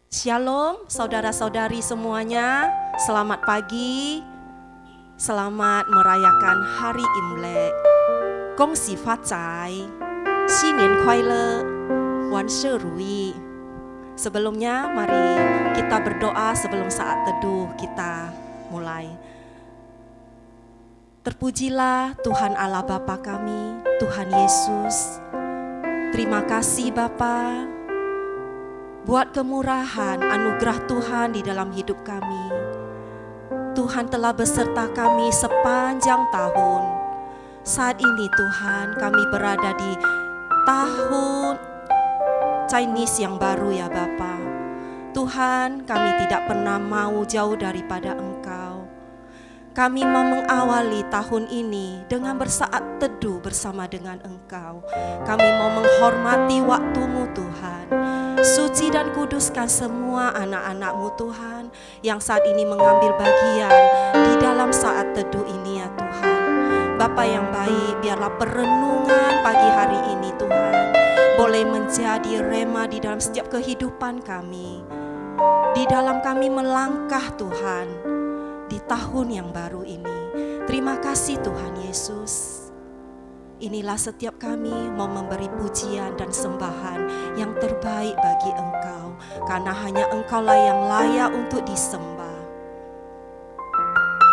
Shalom saudara-saudari semuanya, selamat pagi, selamat merayakan hari Imlek. Gong xi fa zai, xi nian kuai le, wan she rui. Sebelumnya mari kita berdoa sebelum saat teduh kita mulai. Terpujilah Tuhan Allah Bapa kami, Tuhan Yesus. Terima kasih Bapa buat kemurahan, anugerah Tuhan di dalam hidup kami. Tuhan telah beserta kami sepanjang tahun. Saat ini Tuhan, kami berada di tahun Chinese yang baru ya Bapa. Tuhan, kami tidak pernah mau jauh daripada Engkau. Kami mau mengawali tahun ini dengan bersaat teduh bersama dengan Engkau. Kami mau menghormati waktu-Mu Tuhan. Suci dan kuduskan semua anak-anak-Mu Tuhan yang saat ini mengambil bagian di dalam saat teduh ini ya Tuhan. Bapa yang baik, biarlah perenungan pagi hari ini Tuhan boleh menjadi rema di dalam setiap kehidupan kami. Di dalam kami melangkah Tuhan di tahun yang baru ini. Terima kasih Tuhan Yesus. Inilah setiap kami mau memberi pujian dan sembahan yang terbaik bagi Engkau, karena hanya Engkaulah yang layak untuk disembah.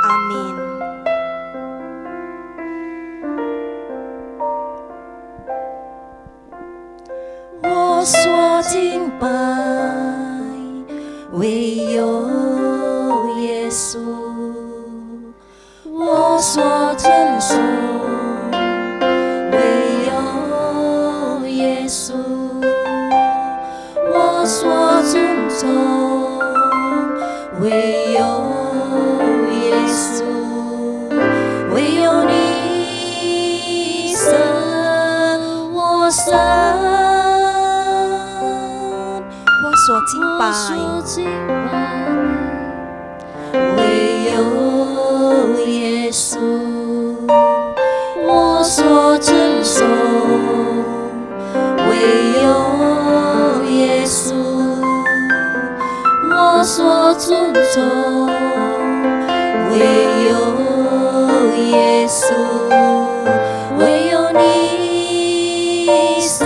Amin. Wo suo jing bai, wei you耶稣，我所珍重。耶稣，我所尊重，唯有耶稣，唯有你生我生，我所敬拜，唯有耶稣，我所珍重。唯有耶稣，我所尊重；唯有耶稣，唯有你是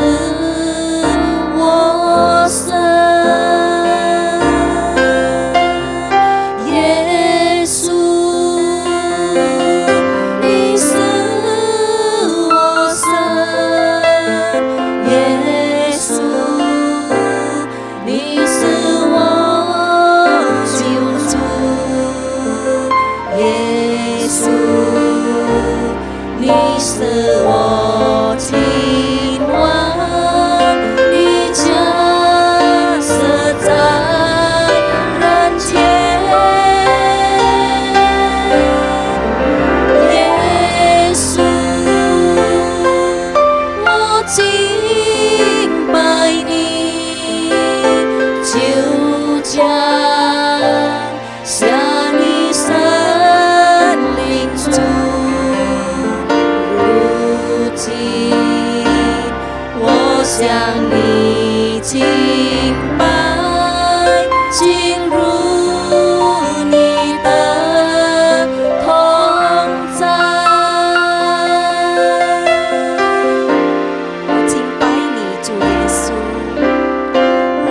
我生。耶稣，你是我生。耶稣，你是我救主。耶稣，你是我亲王，你降生在人间。耶稣，我敬拜你，就将向你生灵主。如今我向你敬拜，进入你的同在。我敬拜你，主耶稣。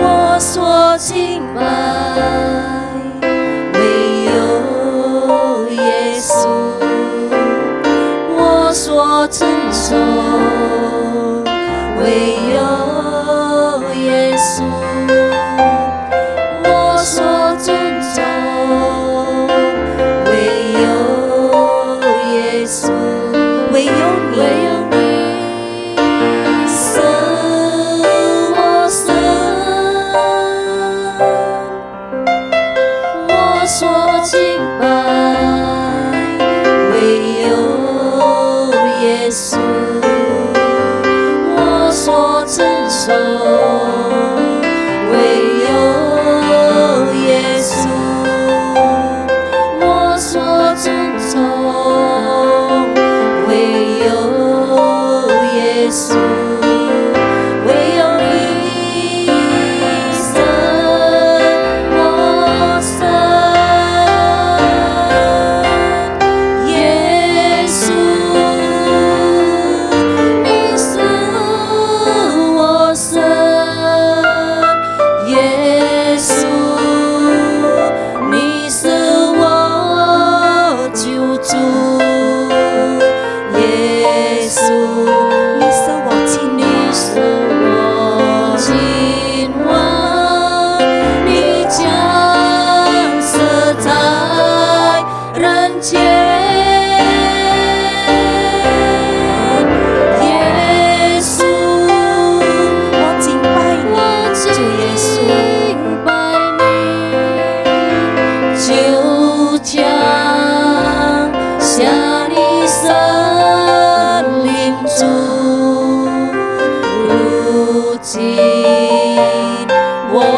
我所敬拜，唯有耶稣，我所珍重，唯有耶稣，我所尊重，唯有耶稣，唯有你生我生。我所敬拜，唯有耶稣，我所珍重，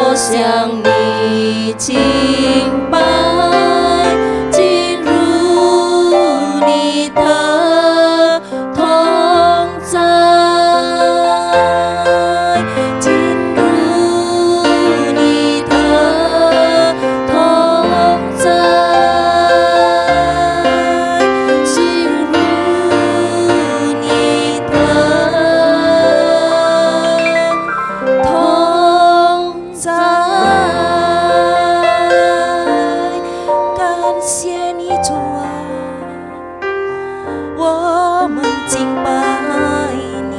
我向你敬拜，进入你的同在，进入你的同在，进入你的同在。感谢你主啊，我们敬拜你。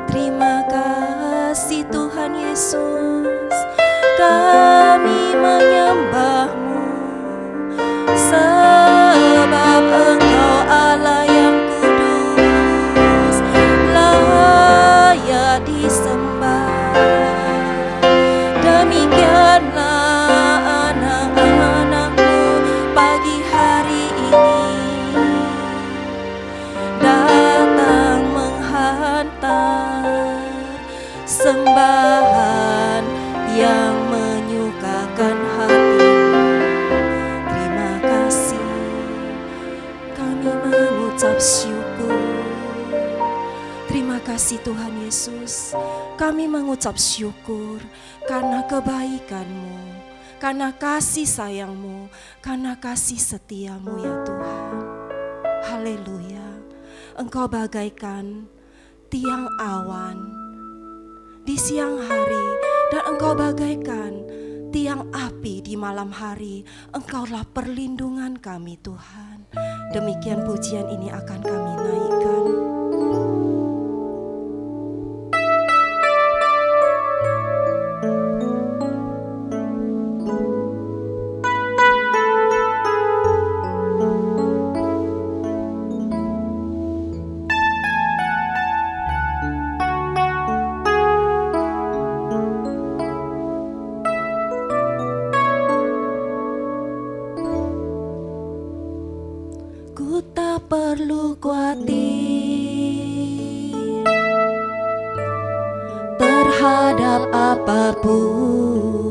Terima kasih Tuhan Yesus, kami menyembah-Mu sebab Engkau Allah yang kudus, layak disembah. Demikianlah anak-anak-Mu pagi hari ini datang menghantar sembahan yang menyukakan hati-Mu. Terima kasih, kami mengucap syukur. Terima kasih Tuhan Yesus, kami mengucap syukur karena kebaikan-Mu, karena kasih sayang-Mu, karena kasih setia-Mu ya Tuhan. Haleluya, Engkau bagaikan tiang awan di siang hari, dan Engkau bagaikan tiang api di malam hari. Engkaulah perlindungan kami Tuhan. Demikian pujian ini akan kami naikkan. Ku tak perlu khawatir terhadap apapun.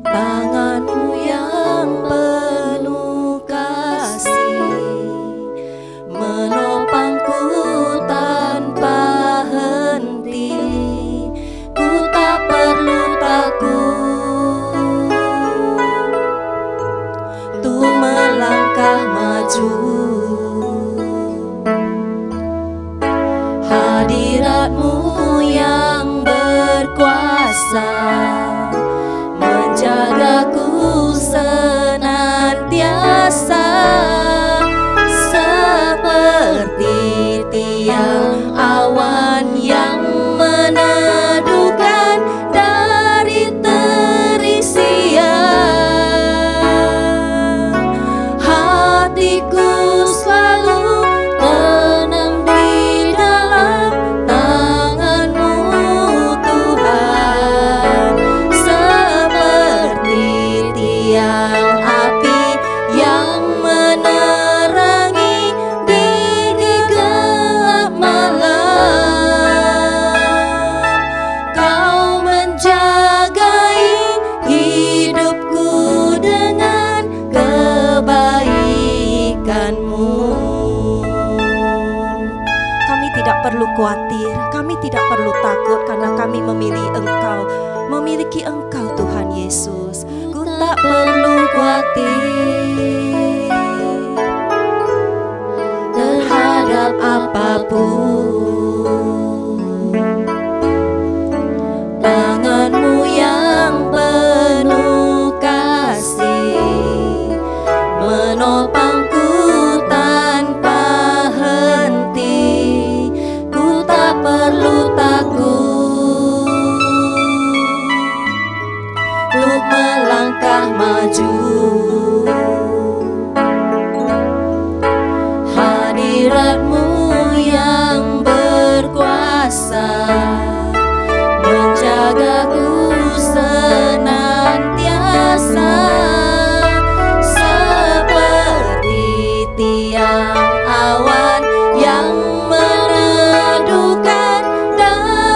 Tangan-Mu yang penuh kasih menopangku tanpa henti. Ku tak perlu takut untuk melangkah maju. Hadirat-Mu yang berkuasa menjagaku senantiasa, seperti tiang awan yang meneduhkan dari terik siang. Hatiku selalu tenang di dalam tangan-Mu Tuhan, seperti tiang api yang menerangi di gelap malam. Kau menjagai hidupku dengan kebaikan-Mu. Kami tidak perlu khawatir, kami tidak perlu takut, karena kami memiliki Engkau Tuhan Yesus. Ku tak perlu khawatir terhadap apapun. Tangan-Mu yang penuh kasih menopangku tanpa henti. Ku tak perlu takut untuk melangkah maju. Hadirat-Mu yang berkuasa menjagaku senantiasa, seperti tiang awan yang meneduhkan dari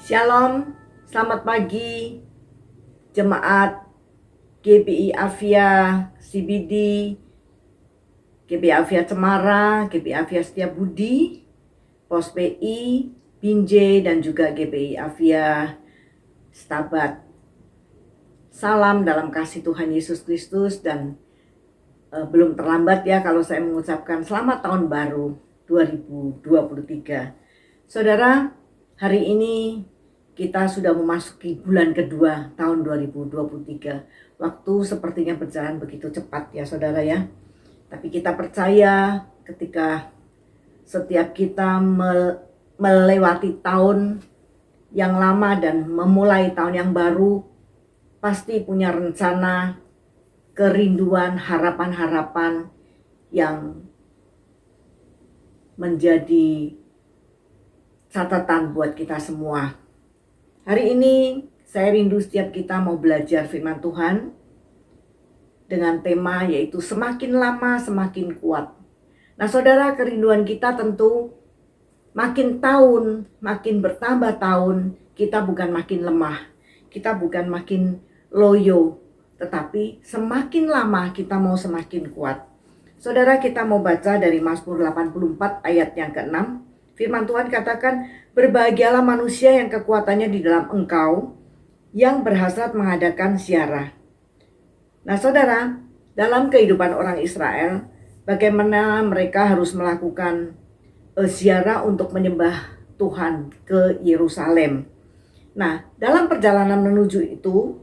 Shalom, selamat pagi jemaat GBI Avia CBD, GBI Avia Cemara, GBI Avia Setiabudi, Pos PI, Binjai, dan juga GBI Avia Stabat. Salam dalam kasih Tuhan Yesus Kristus, dan belum terlambat ya kalau saya mengucapkan selamat tahun baru 2023. Saudara, hari ini kita sudah memasuki bulan kedua tahun 2023. Waktu sepertinya berjalan begitu cepat ya saudara ya. Tapi kita percaya ketika setiap kita melewati tahun yang lama dan memulai tahun yang baru, pasti punya rencana, kerinduan, harapan-harapan yang menjadi catatan buat kita semua. Hari ini saya rindu setiap kita mau belajar firman Tuhan dengan tema yaitu semakin lama semakin kuat. Nah saudara, kerinduan kita tentu makin tahun, makin bertambah tahun, kita bukan makin lemah, kita bukan makin loyo, tetapi semakin lama kita mau semakin kuat. Saudara, kita mau baca dari Mazmur 84 ayat yang ke-6. Firman Tuhan katakan, berbahagialah manusia yang kekuatannya di dalam Engkau, yang berhasrat mengadakan ziarah. Nah saudara, dalam kehidupan orang Israel, bagaimana mereka harus melakukan ziarah untuk menyembah Tuhan ke Yerusalem. Nah, dalam perjalanan menuju itu,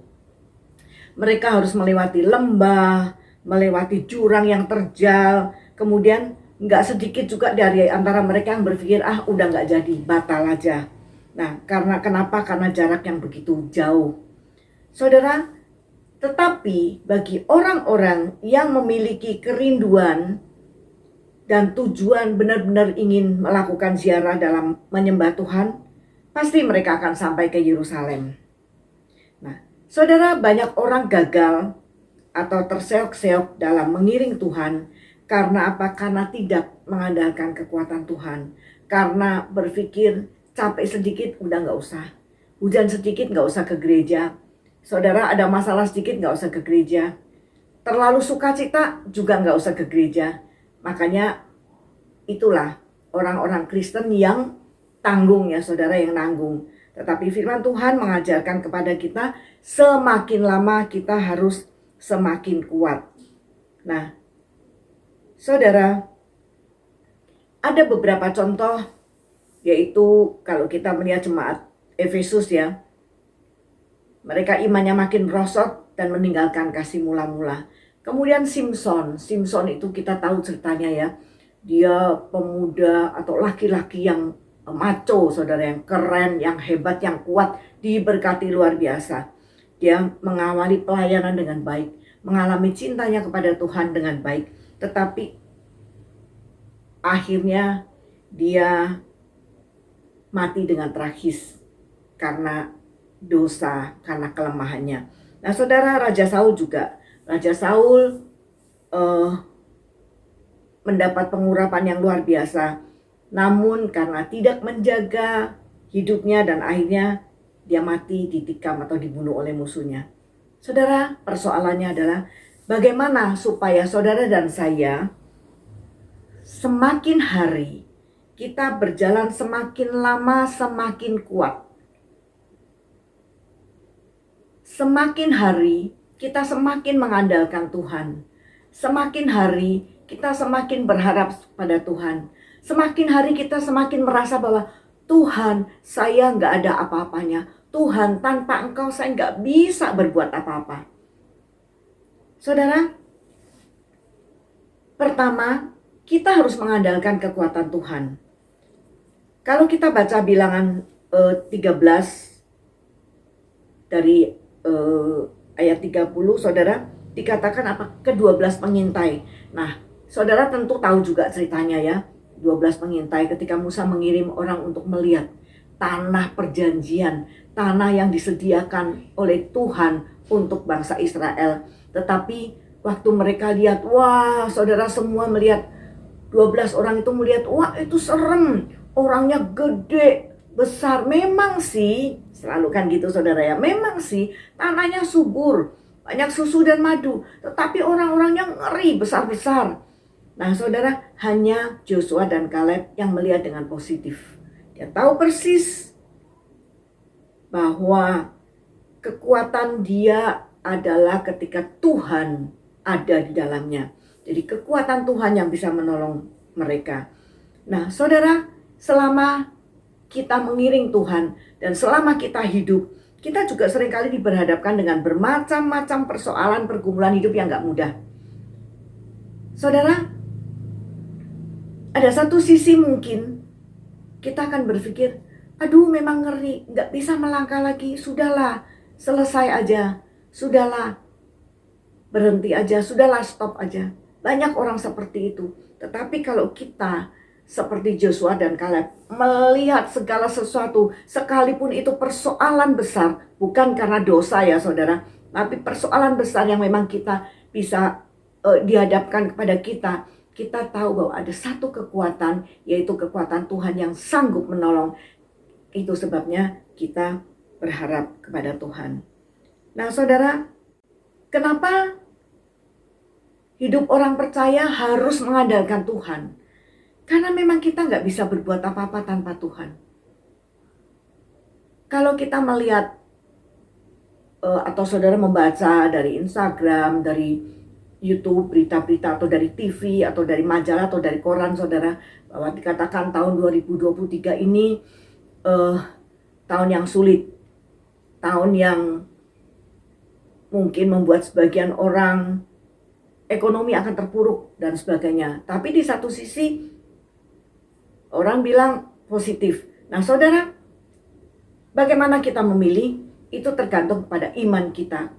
mereka harus melewati lembah, melewati jurang yang terjal, kemudian nggak sedikit juga dari antara mereka yang berpikir, udah nggak jadi, batal aja. Nah, kenapa? Karena jarak yang begitu jauh. Saudara, tetapi bagi orang-orang yang memiliki kerinduan dan tujuan benar-benar ingin melakukan ziarah dalam menyembah Tuhan, pasti mereka akan sampai ke Yerusalem. Nah, saudara, banyak orang gagal atau terseok-seok dalam mengiring Tuhan. Karena apa? Karena tidak mengandalkan kekuatan Tuhan. Karena berpikir capek sedikit udah gak usah. Hujan sedikit gak usah ke gereja. Saudara, ada masalah sedikit gak usah ke gereja. Terlalu sukacita juga gak usah ke gereja. Makanya itulah orang-orang Kristen yang tanggung ya saudara, yang nanggung. Tetapi firman Tuhan mengajarkan kepada kita, semakin lama kita harus semakin kuat. Nah, saudara, ada beberapa contoh, yaitu kalau kita melihat jemaat Efesus ya, mereka imannya makin merosot dan meninggalkan kasih mula-mula. Kemudian Simson itu kita tahu ceritanya ya, dia pemuda atau laki-laki yang maco saudara, yang keren, yang hebat, yang kuat, diberkati luar biasa. Dia mengawali pelayanan dengan baik, mengalami cintanya kepada Tuhan dengan baik. Tetapi akhirnya dia mati dengan tragis karena dosa, karena kelemahannya. Nah saudara, Raja Saul juga. Raja Saul mendapat pengurapan yang luar biasa. Namun karena tidak menjaga hidupnya dan akhirnya dia mati ditikam atau dibunuh oleh musuhnya. Saudara, persoalannya adalah bagaimana supaya saudara dan saya semakin hari kita berjalan semakin lama semakin kuat. Semakin hari kita semakin mengandalkan Tuhan. Semakin hari kita semakin berharap pada Tuhan. Semakin hari kita semakin merasa bahwa Tuhan, saya nggak ada apa-apanya. Tuhan, tanpa Engkau saya nggak bisa berbuat apa-apa. Saudara, pertama, kita harus mengandalkan kekuatan Tuhan. Kalau kita baca bilangan 13 dari ayat 30, saudara, dikatakan apa? Ke-12 pengintai. Nah, saudara tentu tahu juga ceritanya ya. 12 pengintai ketika Musa mengirim orang untuk melihat tanah perjanjian, tanah yang disediakan oleh Tuhan untuk bangsa Israel. Tetapi waktu mereka lihat, wah saudara semua melihat, 12 orang itu melihat, wah itu serem, orangnya gede, besar. Memang sih, selalu kan gitu saudara ya, memang sih tanahnya subur, banyak susu dan madu, tetapi orang-orangnya ngeri, besar-besar. Nah saudara, hanya Joshua dan Kaleb yang melihat dengan positif. Dia tahu persis bahwa kekuatan dia adalah ketika Tuhan ada di dalamnya. Jadi kekuatan Tuhan yang bisa menolong mereka. Nah saudara, selama kita mengiring Tuhan dan selama kita hidup, kita juga seringkali diberhadapkan dengan bermacam-macam persoalan pergumulan hidup yang gak mudah. Saudara, ada satu sisi mungkin kita akan berpikir, aduh memang ngeri, gak bisa melangkah lagi, sudahlah, selesai aja, sudahlah, berhenti aja, sudahlah, stop aja. Banyak orang seperti itu. Tetapi kalau kita seperti Joshua dan Kaleb melihat segala sesuatu, sekalipun itu persoalan besar, bukan karena dosa ya saudara, tapi persoalan besar yang memang kita bisa dihadapkan kepada kita, kita tahu bahwa ada satu kekuatan, yaitu kekuatan Tuhan yang sanggup menolong. Itu sebabnya kita berharap kepada Tuhan. Nah saudara, kenapa hidup orang percaya harus mengandalkan Tuhan? Karena memang kita nggak bisa berbuat apa-apa tanpa Tuhan. Kalau kita melihat atau saudara membaca dari Instagram, dari YouTube, berita-berita, atau dari TV, atau dari majalah, atau dari koran saudara, bahwa dikatakan tahun 2023 ini tahun yang sulit, tahun yang mungkin membuat sebagian orang ekonomi akan terpuruk dan sebagainya. Tapi di satu sisi orang bilang positif. Nah saudara, bagaimana kita memilih itu tergantung kepada iman kita.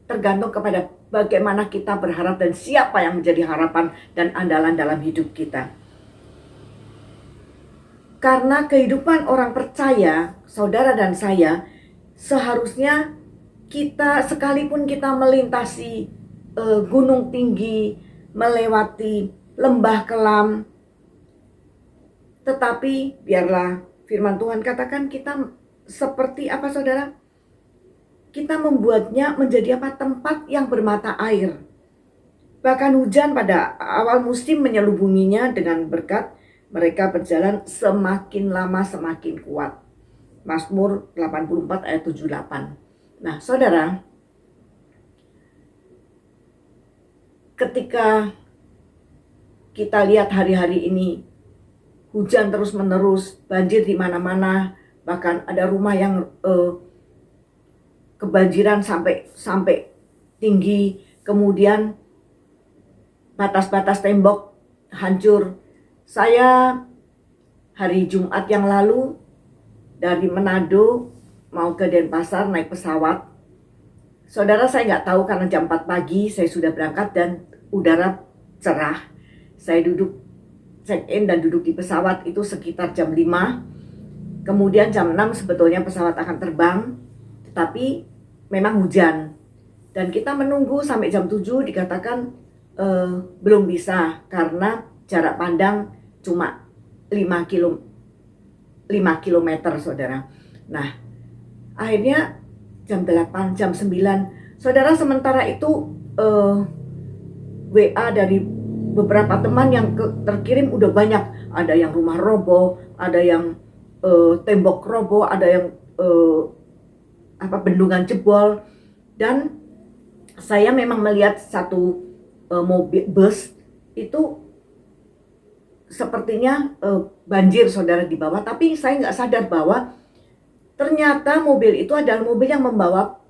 Tergantung kepada bagaimana kita berharap dan siapa yang menjadi harapan dan andalan dalam hidup kita. Karena kehidupan orang percaya, saudara dan saya, seharusnya kita sekalipun kita melintasi gunung tinggi, melewati lembah kelam, tetapi biarlah firman Tuhan katakan kita seperti apa saudara? Kita membuatnya menjadi apa? Tempat yang bermata air. Bahkan hujan pada awal musim menyelubunginya dengan berkat. Mereka berjalan semakin lama semakin kuat. Mazmur 84 ayat 78. Nah saudara, ketika kita lihat hari-hari ini, hujan terus menerus, banjir di mana-mana, bahkan ada rumah yang kebanjiran sampai tinggi, kemudian batas-batas tembok hancur. Saya hari Jumat yang lalu dari Manado mau ke Denpasar naik pesawat. Saudara, saya nggak tahu karena jam 4 pagi saya sudah berangkat dan udara cerah. Saya duduk check in dan duduk di pesawat itu sekitar jam 5. Kemudian jam 6 sebetulnya pesawat akan terbang, tetapi memang hujan. Dan kita menunggu sampai jam 7 dikatakan belum bisa karena jarak pandang cuma 5 kilometer saudara. Nah akhirnya jam 8, jam 9, saudara, sementara itu WA dari beberapa teman yang terkirim udah banyak. Ada yang rumah roboh, ada yang tembok roboh, ada yang bendungan jebol. Dan saya memang melihat satu mobil bus itu sepertinya banjir saudara di bawah, tapi saya nggak sadar bahwa ternyata mobil itu adalah mobil yang membawa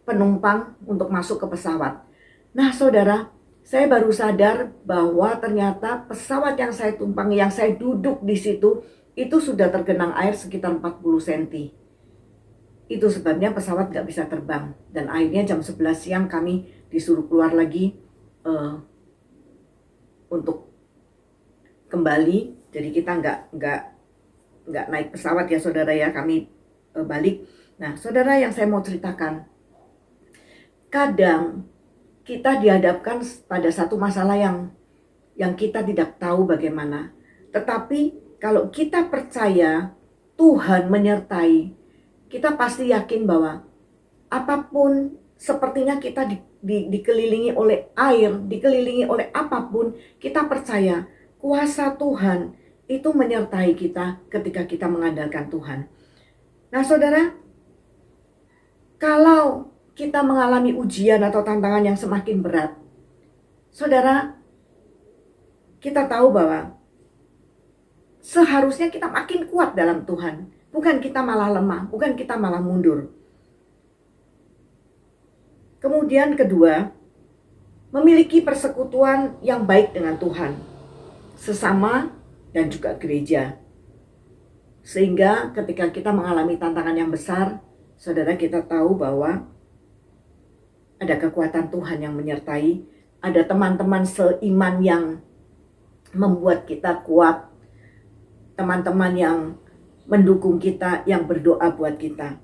penumpang untuk masuk ke pesawat. Nah saudara, saya baru sadar bahwa ternyata pesawat yang saya tumpangi, yang saya duduk di situ, itu sudah tergenang air sekitar 40 cm. Itu sebabnya pesawat nggak bisa terbang. Dan akhirnya jam 11 siang kami disuruh keluar lagi untuk kembali. Jadi kita nggak naik pesawat ya saudara ya, kami balik. Nah saudara, yang saya mau ceritakan, kadang kita dihadapkan pada satu masalah yang kita tidak tahu bagaimana. Tetapi kalau kita percaya Tuhan menyertai, kita pasti yakin bahwa apapun, sepertinya kita dikelilingi oleh air, dikelilingi oleh apapun, kita percaya kuasa Tuhan itu menyertai kita ketika kita mengandalkan Tuhan. Nah saudara, kalau kita mengalami ujian atau tantangan yang semakin berat, saudara, kita tahu bahwa seharusnya kita makin kuat dalam Tuhan. Bukan kita malah lemah, bukan kita malah mundur. Kemudian kedua, memiliki persekutuan yang baik dengan Tuhan, sesama dan juga gereja. Sehingga ketika kita mengalami tantangan yang besar, saudara, kita tahu bahwa ada kekuatan Tuhan yang menyertai, ada teman-teman seiman yang membuat kita kuat, teman-teman yang mendukung kita, yang berdoa buat kita.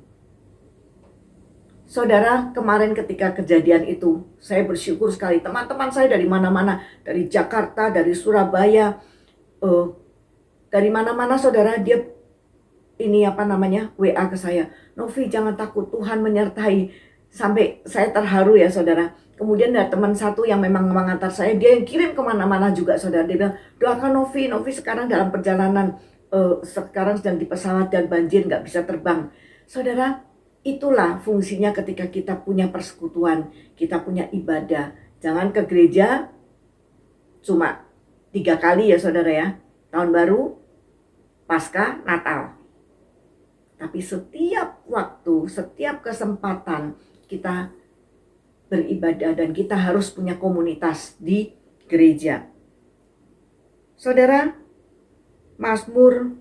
Saudara, kemarin ketika kejadian itu, saya bersyukur sekali. Teman-teman saya dari mana-mana, dari Jakarta, dari Surabaya, dari mana-mana saudara, dia WA ke saya. Novi, jangan takut, Tuhan menyertai. Sampai saya terharu ya saudara. Kemudian ada teman satu yang memang mengantar saya, dia yang kirim kemana-mana juga saudara. Dia bilang, doakan Novi sekarang dalam perjalanan, sekarang sedang di pesawat dan banjir, gak bisa terbang. Saudara, itulah fungsinya ketika kita punya persekutuan, kita punya ibadah. Jangan ke gereja cuma 3 kali ya saudara ya. Tahun baru, Paskah, Natal. Tapi setiap waktu, setiap kesempatan kita beribadah dan kita harus punya komunitas di gereja. Saudara, Mazmur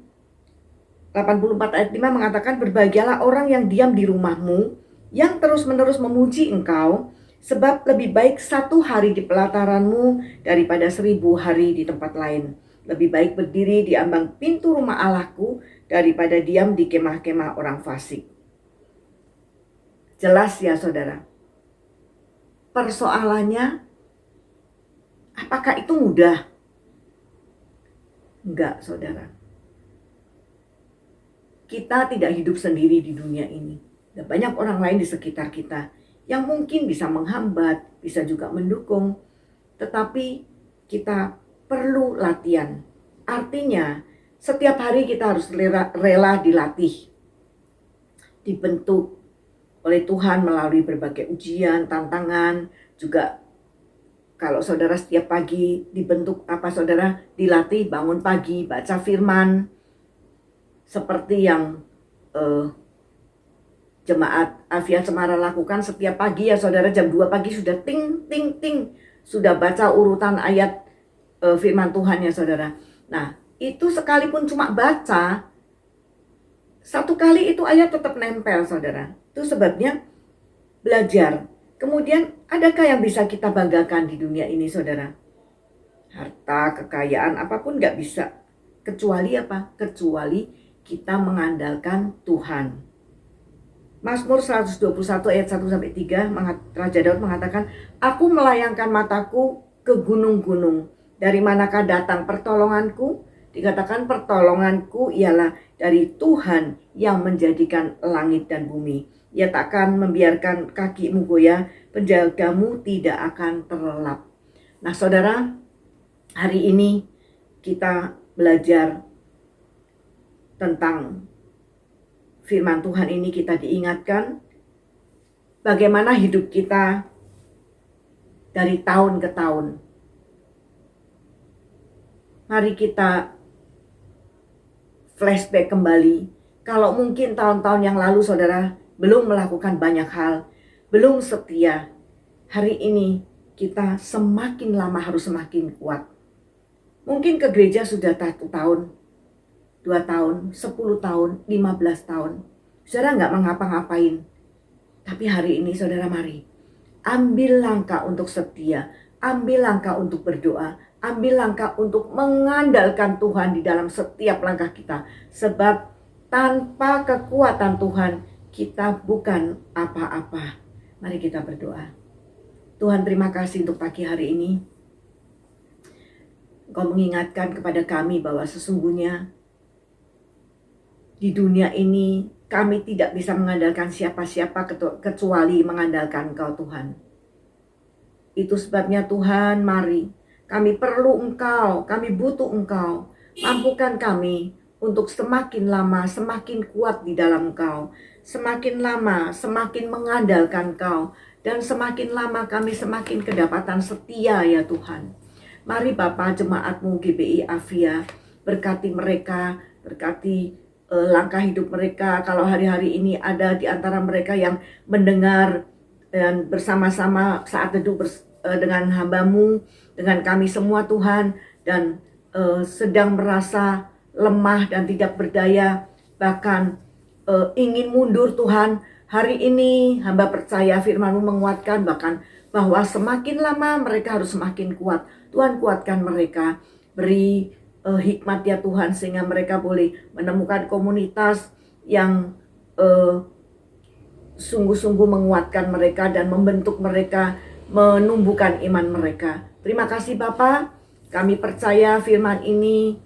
84 ayat 5 mengatakan, berbahagialah orang yang diam di rumahmu, yang terus-menerus memuji engkau, sebab lebih baik 1 hari di pelataranmu daripada 1000 hari di tempat lain. Lebih baik berdiri di ambang pintu rumah Allahku daripada diam di kemah-kemah orang fasik. Jelas ya saudara. Persoalannya, apakah itu mudah? Enggak saudara. Kita tidak hidup sendiri di dunia ini. Ada banyak orang lain di sekitar kita yang mungkin bisa menghambat, bisa juga mendukung. Tetapi kita perlu latihan. Artinya setiap hari kita harus rela dilatih. Dibentuk oleh Tuhan melalui berbagai ujian, tantangan. Juga kalau saudara setiap pagi dibentuk saudara? Dilatih bangun pagi, baca firman. Seperti yang jemaat Avia Cemara lakukan setiap pagi ya saudara, jam 2 pagi sudah ting ting ting, sudah baca urutan ayat firman Tuhan ya saudara. Nah itu sekalipun cuma baca 1 kali, itu ayat tetap nempel saudara. Itu sebabnya belajar. Kemudian adakah yang bisa kita banggakan di dunia ini saudara? Harta, kekayaan, apapun gak bisa. Kecuali apa? Kecuali kita mengandalkan Tuhan. Mazmur 121 ayat 1-3, Raja Daud mengatakan, aku melayangkan mataku ke gunung-gunung. Dari manakah datang pertolonganku? Dikatakan pertolonganku ialah dari Tuhan yang menjadikan langit dan bumi. Ia takkan membiarkan kakimu goyah, penjagamu tidak akan terlelap. Nah saudara, hari ini kita belajar tentang firman Tuhan ini, kita diingatkan bagaimana hidup kita dari tahun ke tahun. Mari kita flashback kembali. Kalau mungkin tahun-tahun yang lalu saudara belum melakukan banyak hal, belum setia, hari ini kita semakin lama harus semakin kuat. Mungkin ke gereja sudah 1 tahun, 2 tahun, 10 tahun, 15 tahun. Saudara nggak mengapa-ngapain. Tapi hari ini saudara mari ambil langkah untuk setia, ambil langkah untuk berdoa, ambil langkah untuk mengandalkan Tuhan di dalam setiap langkah kita. Sebab tanpa kekuatan Tuhan kita bukan apa-apa. Mari kita berdoa. Tuhan, terima kasih untuk pagi hari ini. Engkau mengingatkan kepada kami bahwa sesungguhnya Di dunia ini kami tidak bisa mengandalkan siapa-siapa kecuali mengandalkan Engkau Tuhan. Itu sebabnya Tuhan, mari kami perlu Engkau, kami butuh Engkau. Mampukan kami untuk semakin lama semakin kuat di dalam Engkau. Semakin lama semakin mengandalkan Engkau. Dan semakin lama kami semakin kedapatan setia ya Tuhan. Mari Bapa, jemaat-Mu GBI Avia, berkati mereka, berkati langkah hidup mereka. Kalau hari-hari ini ada di antara mereka yang mendengar dan bersama-sama saat teduh dengan hamba-Mu, dengan kami semua Tuhan, dan sedang merasa lemah dan tidak berdaya, bahkan ingin mundur Tuhan. Hari ini hamba percaya firman-Mu menguatkan bahkan bahwa semakin lama mereka harus semakin kuat. Tuhan, kuatkan mereka, beri hikmat ya Tuhan, sehingga mereka boleh menemukan komunitas yang sungguh-sungguh menguatkan mereka dan membentuk mereka, menumbuhkan iman mereka. Terima kasih Bapa, kami percaya firman ini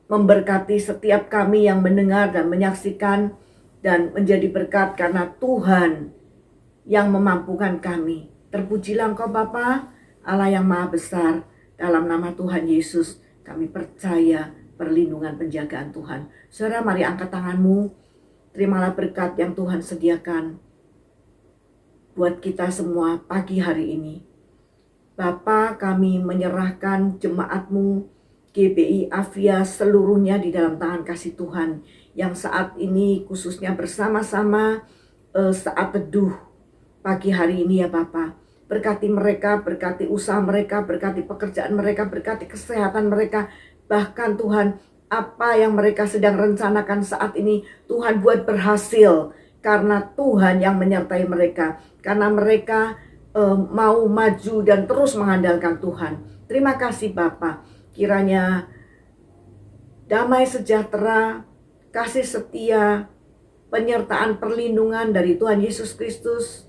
memberkati setiap kami yang mendengar dan menyaksikan, dan menjadi berkat karena Tuhan yang memampukan kami. Terpujilah Engkau Bapa, Allah yang Maha Besar. Dalam nama Tuhan Yesus kami percaya perlindungan penjagaan Tuhan. Saudara, mari angkat tanganmu. Terimalah berkat yang Tuhan sediakan buat kita semua pagi hari ini. Bapa, kami menyerahkan jemaat-Mu GBI Avia seluruhnya di dalam tangan kasih Tuhan, yang saat ini khususnya bersama-sama saat teduh pagi hari ini ya Bapa. Berkati mereka, berkati usaha mereka, berkati pekerjaan mereka, berkati kesehatan mereka. Bahkan Tuhan, apa yang mereka sedang rencanakan saat ini, Tuhan buat berhasil. Karena Tuhan yang menyertai mereka. Karena mereka mau maju dan terus mengandalkan Tuhan. Terima kasih Bapa. Kiranya damai sejahtera, kasih setia, penyertaan perlindungan dari Tuhan Yesus Kristus,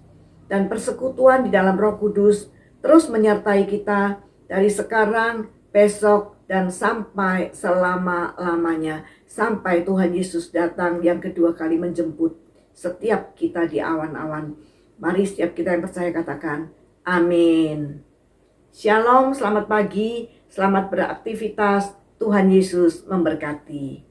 dan persekutuan di dalam Roh Kudus terus menyertai kita dari sekarang, besok, dan sampai selama-lamanya. Sampai Tuhan Yesus datang yang kedua kali menjemput setiap kita di awan-awan. Mari setiap kita yang percaya katakan, amin. Shalom, selamat pagi, selamat beraktivitas. Tuhan Yesus memberkati.